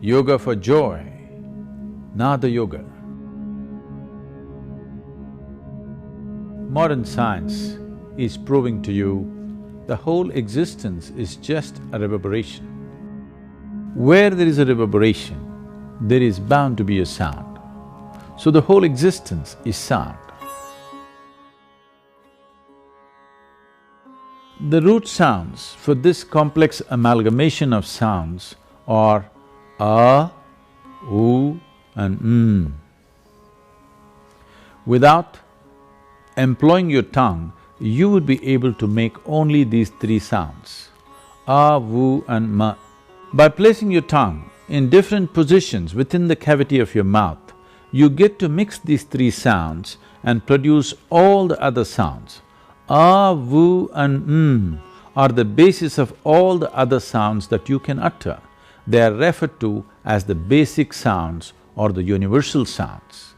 Yoga for joy, Nada Yoga. Modern science is proving to you the whole existence is just a reverberation. Where there is a reverberation, there is bound to be a sound. So the whole existence is sound. The root sounds for this complex amalgamation of sounds are a, u and m. Without employing your tongue, you would be able to make only these three sounds, a, vu and ma. By placing your tongue in different positions within the cavity of your mouth, you get to mix these three sounds and produce all the other sounds. A, vu and m are the basis of all the other sounds that you can utter. They are referred to as the basic sounds or the universal sounds.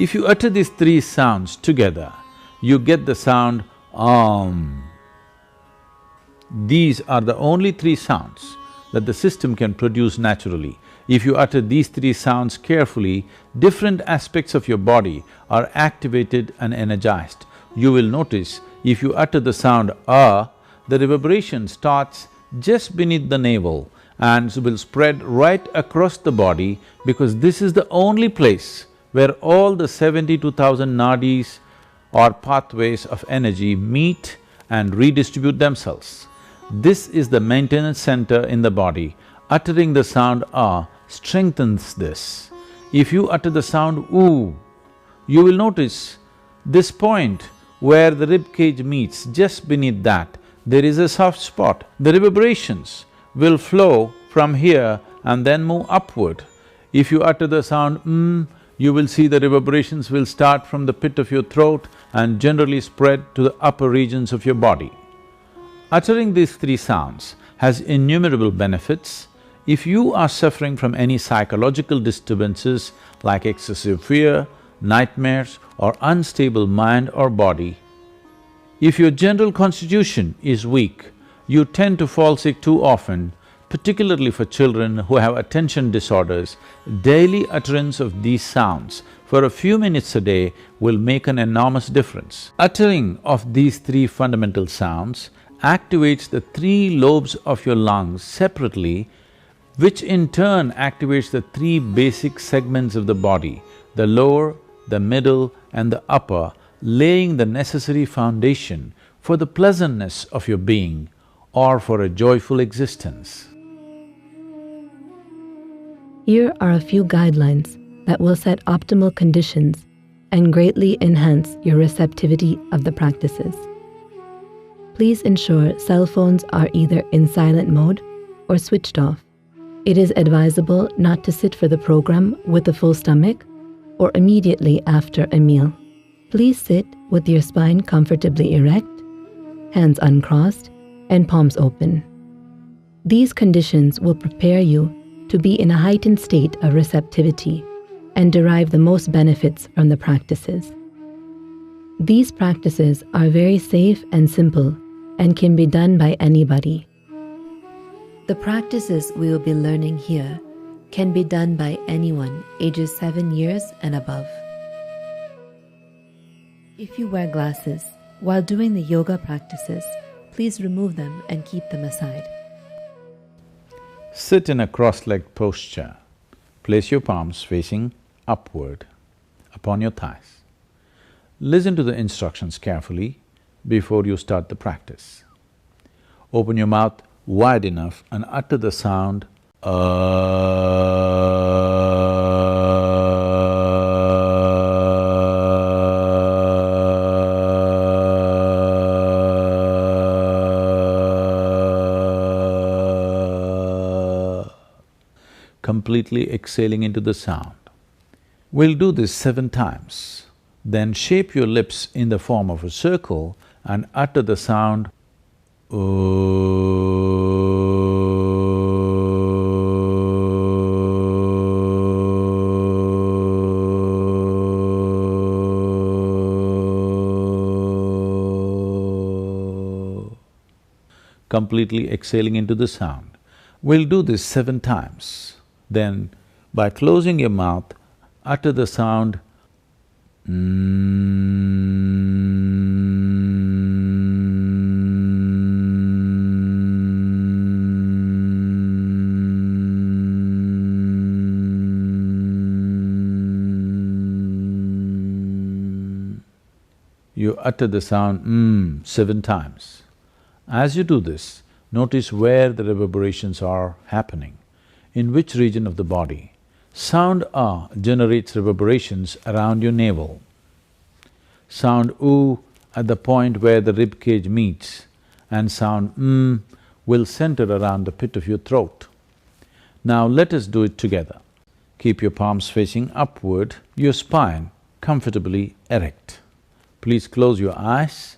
If you utter these three sounds together, you get the sound Om. These are the only three sounds that the system can produce naturally. If you utter these three sounds carefully, different aspects of your body are activated and energized. You will notice if you utter the sound A, the reverberation starts just beneath the navel and will spread right across the body because this is the only place where all the 72,000 nadis or pathways of energy meet and redistribute themselves. This is the maintenance center in the body. Uttering the sound A strengthens this. If you utter the sound U, you will notice this point where the rib cage meets, just beneath that, there is a soft spot. The reverberations will flow from here and then move upward. If you utter the sound you will see the reverberations will start from the pit of your throat and generally spread to the upper regions of your body. Uttering these three sounds has innumerable benefits. If you are suffering from any psychological disturbances like excessive fear, nightmares or unstable mind or body, if your general constitution is weak, you tend to fall sick too often, particularly for children who have attention disorders, daily utterance of these sounds for a few minutes a day will make an enormous difference. Uttering of these three fundamental sounds activates the three lobes of your lungs separately, which in turn activates the three basic segments of the body, the lower, the middle and the upper, laying the necessary foundation for the pleasantness of your being or for a joyful existence. Here are a few guidelines that will set optimal conditions and greatly enhance your receptivity of the practices. Please ensure cell phones are either in silent mode or switched off. It is advisable not to sit for the program with a full stomach or immediately after a meal. Please sit with your spine comfortably erect, hands uncrossed, and palms open. These conditions will prepare you to be in a heightened state of receptivity and derive the most benefits from the practices. These practices are very safe and simple and can be done by anybody. The practices we will be learning here can be done by anyone ages 7 years and above. If you wear glasses while doing the yoga practices, please remove them and keep them aside. Sit in a cross-legged posture. Place your palms facing upward upon your thighs. Listen to the instructions carefully before you start the practice. Open your mouth wide enough and utter the sound completely exhaling into the sound. We'll do this 7 times. Then shape your lips in the form of a circle and utter the sound completely exhaling into the sound. We'll do this 7 times. Then, by closing your mouth, utter the sound You utter the sound 7 times. As you do this, notice where the reverberations are happening, in which region of the body. Sound ah generates reverberations around your navel. Sound oo at the point where the rib cage meets, and sound will center around the pit of your throat. Now let us do it together. Keep your palms facing upward, your spine comfortably erect. Please close your eyes.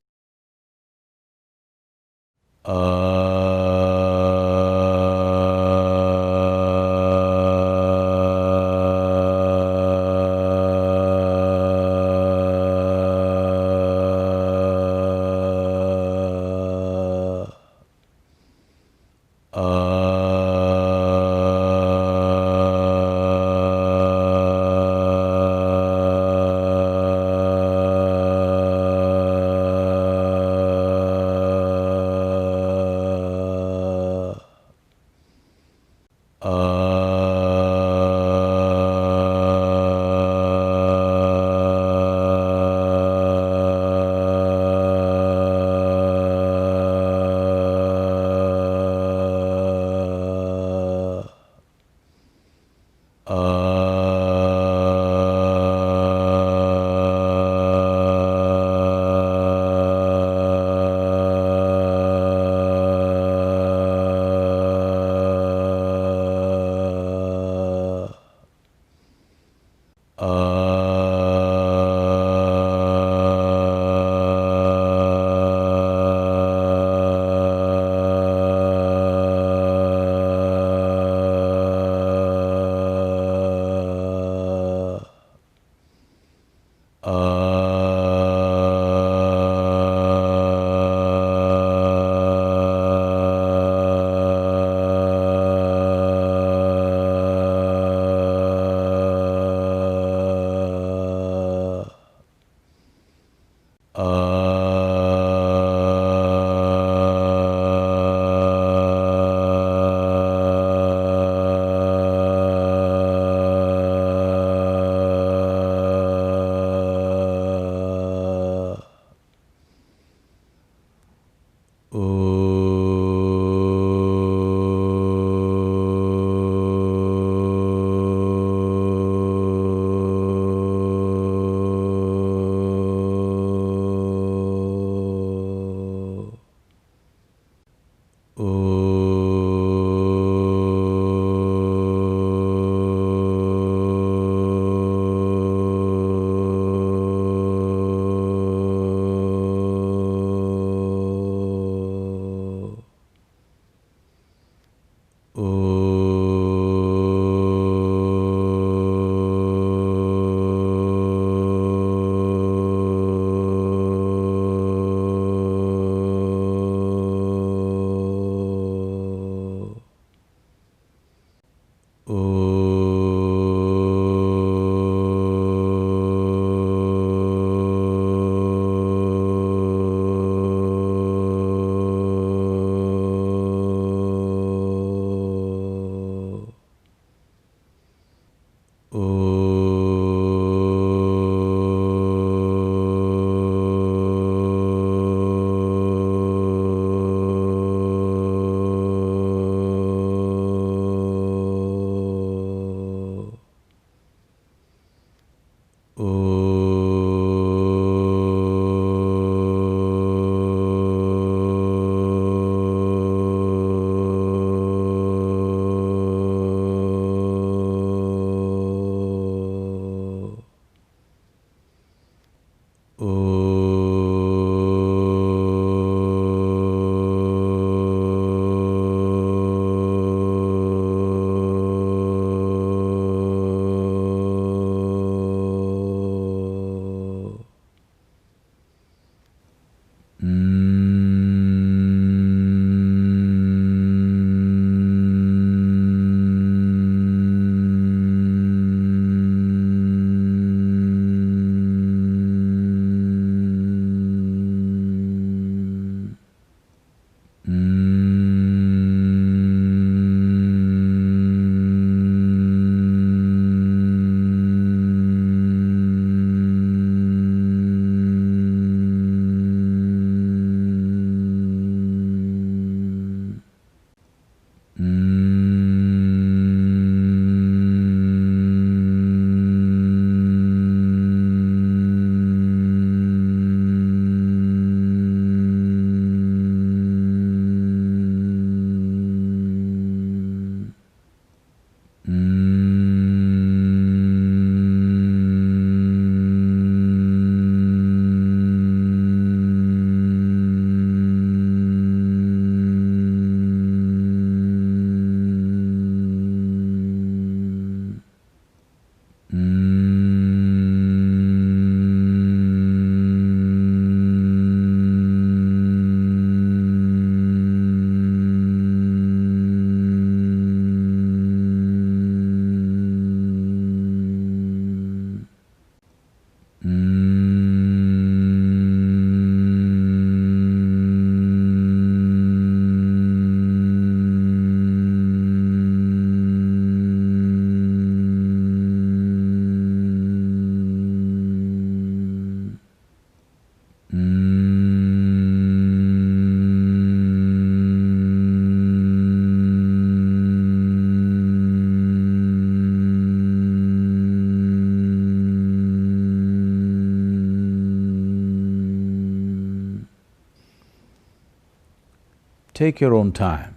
Take your own time.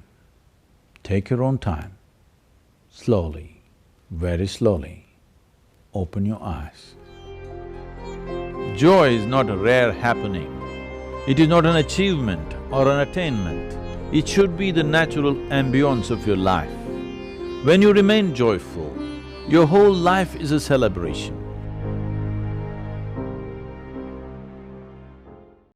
Take your own time. Slowly, very slowly, open your eyes. Joy is not a rare happening. It is not an achievement or an attainment. It should be the natural ambience of your life. When you remain joyful, your whole life is a celebration.